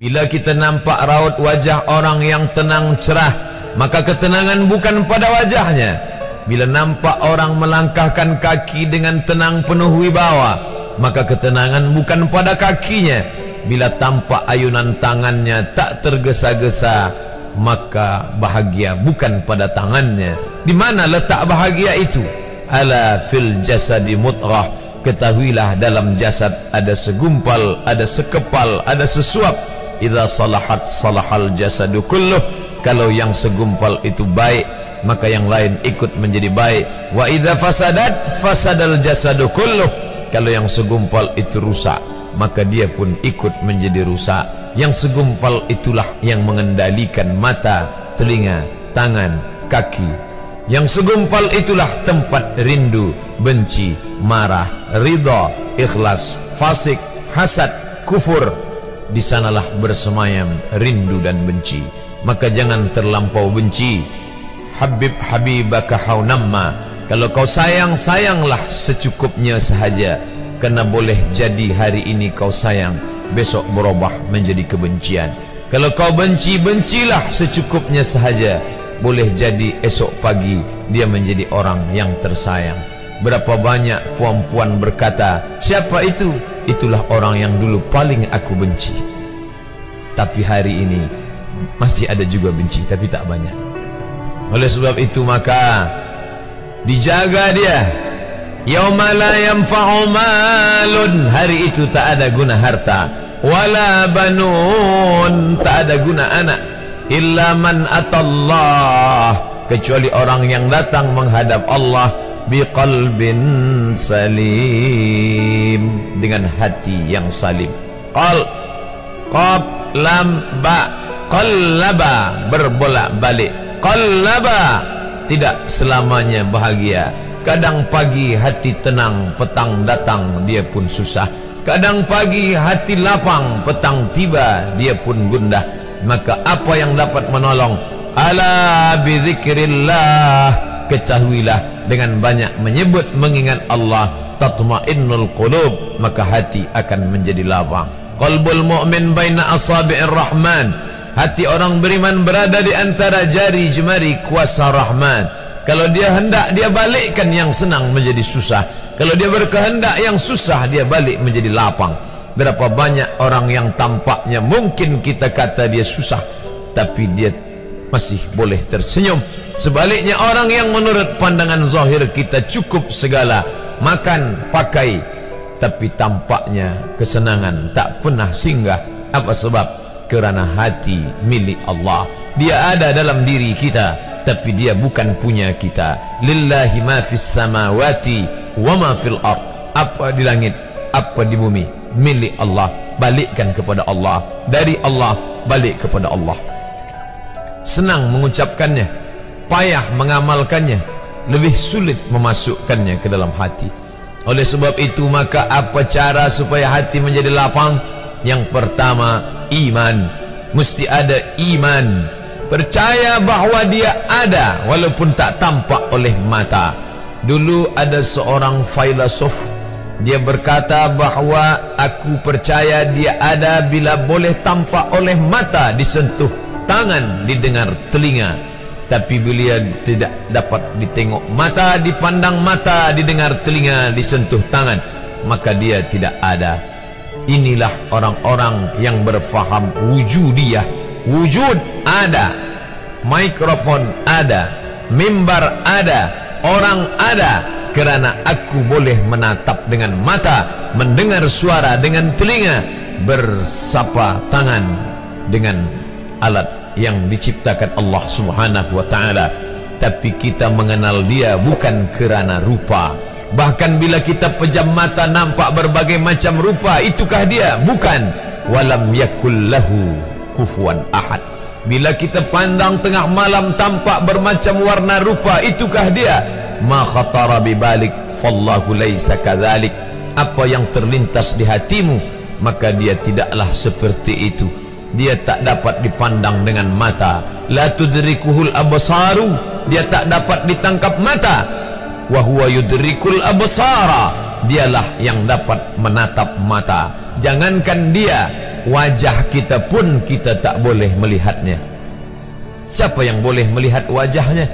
Bila kita nampak raut wajah orang yang tenang cerah, maka ketenangan bukan pada wajahnya. Bila nampak orang melangkahkan kaki dengan tenang penuh wibawa, maka ketenangan bukan pada kakinya. Bila tampak ayunan tangannya tak tergesa-gesa, maka bahagia bukan pada tangannya. Di mana letak bahagia itu? Ala fil jasadi mudghah. Ketahuilah dalam jasad ada segumpal, ada sekepal, ada sesuap. Idza salahat salahal jasadu kulluh. Kalau yang segumpal itu baik, maka yang lain ikut menjadi baik. Wa idza fasadat fasadal jasadu kulluh. Kalau yang segumpal itu rusak, maka dia pun ikut menjadi rusak. Yang segumpal itulah yang mengendalikan mata, telinga, tangan, kaki. Yang segumpal itulah tempat rindu, benci, marah, ridha, ikhlas, fasik, hasad, kufur. Di sanalah bersemayam rindu dan benci. Maka jangan terlampau benci. Habib habibaka haunamma. Kalau kau sayang, sayanglah secukupnya sahaja. Karena boleh jadi hari ini kau sayang, besok berubah menjadi kebencian. Kalau kau benci, bencilah secukupnya sahaja. Boleh jadi esok pagi dia menjadi orang yang tersayang. Berapa banyak puan-puan berkata, siapa itu? Itulah orang yang dulu paling aku benci. Tapi hari ini masih ada juga benci, tapi tak banyak. Oleh sebab itu maka dijaga dia. Yauma la yanfa'u malun. Hari itu tak ada guna harta, wala banun, tak ada guna anak, illa man atallah, kecuali orang yang datang menghadap Allah biqalbin salim, dengan hati yang salim. Qal, qab, lam, ba, qallaba, berbolak-balik. Qallaba, tidak selamanya bahagia. Kadang pagi hati tenang, petang datang dia pun susah. Kadang pagi hati lapang, petang tiba dia pun gundah. Maka apa yang dapat menolong? Ala bizikrillah, ketahuilah dengan banyak menyebut mengingat Allah, tatma'innul qulub, maka hati akan menjadi lapang. Qalbul mu'min baina asabi'ir rahman, hati orang beriman berada di antara jari jemari kuasa Rahman. Kalau dia hendak, dia balikkan yang senang menjadi susah. Kalau dia berkehendak yang susah, dia balik menjadi lapang. Berapa banyak orang yang tampaknya mungkin kita kata dia susah, tapi dia masih boleh tersenyum. Sebaliknya orang yang menurut pandangan zahir kita cukup segala, makan, pakai, tapi tampaknya kesenangan tak pernah singgah. Apa sebab? Kerana hati milik Allah. Dia ada dalam diri kita, tapi dia bukan punya kita. Lillahi ma fis samawati wa ma fil ard. Apa di langit, apa di bumi, milik Allah. Balikkan kepada Allah. Dari Allah balik kepada Allah. Senang mengucapkannya, payah mengamalkannya, lebih sulit memasukkannya ke dalam hati. Oleh sebab itu maka apa cara supaya hati menjadi lapang? Yang pertama, iman. Mesti ada iman. Percaya bahawa dia ada walaupun tak tampak oleh mata. Dulu ada seorang filosof, dia berkata bahawa aku percaya dia ada bila boleh tampak oleh mata, disentuh tangan, didengar telinga. Tapi bila tidak dapat ditengok mata, dipandang mata, didengar telinga, disentuh tangan, maka dia tidak ada. Inilah orang-orang yang berfaham wujudiyah. Wujud ada, mikrofon ada, mimbar ada, orang ada, kerana aku boleh menatap dengan mata, mendengar suara dengan telinga, bersapa tangan dengan alat yang diciptakan Allah Subhanahu wa ta'ala. Tapi kita mengenal dia bukan kerana rupa. Bahkan bila kita pejam mata nampak berbagai macam rupa, itukah dia? Bukan. Walam yakul lahu kufuwan ahad. Bila kita pandang tengah malam tampak bermacam warna rupa, itukah dia? Ma khatara bibalik fallahu laisa kadzalik. Apa yang terlintas di hatimu, maka dia tidaklah seperti itu. Dia tak dapat dipandang dengan mata. La tudrikuhul absaru, dia tak dapat ditangkap mata. Wa huwa yudrikul absara, dialah yang dapat menatap mata. Jangankan dia, wajah kita pun kita tak boleh melihatnya. Siapa yang boleh melihat wajahnya?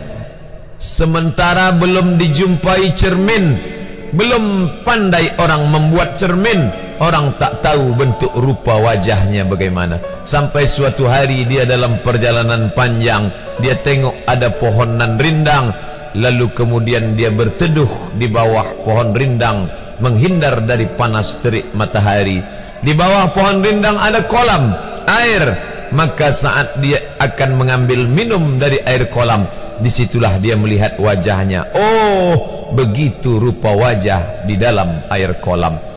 Sementara belum dijumpai cermin, belum pandai orang membuat cermin, orang tak tahu bentuk rupa wajahnya bagaimana. Sampai suatu hari dia dalam perjalanan panjang, dia tengok ada pohonan rindang, lalu kemudian dia berteduh di bawah pohon rindang, menghindar dari panas terik matahari. Di bawah pohon rindang ada kolam air. Maka saat dia akan mengambil minum dari air kolam, disitulah dia melihat wajahnya. Oh, begitu rupa wajah di dalam air kolam.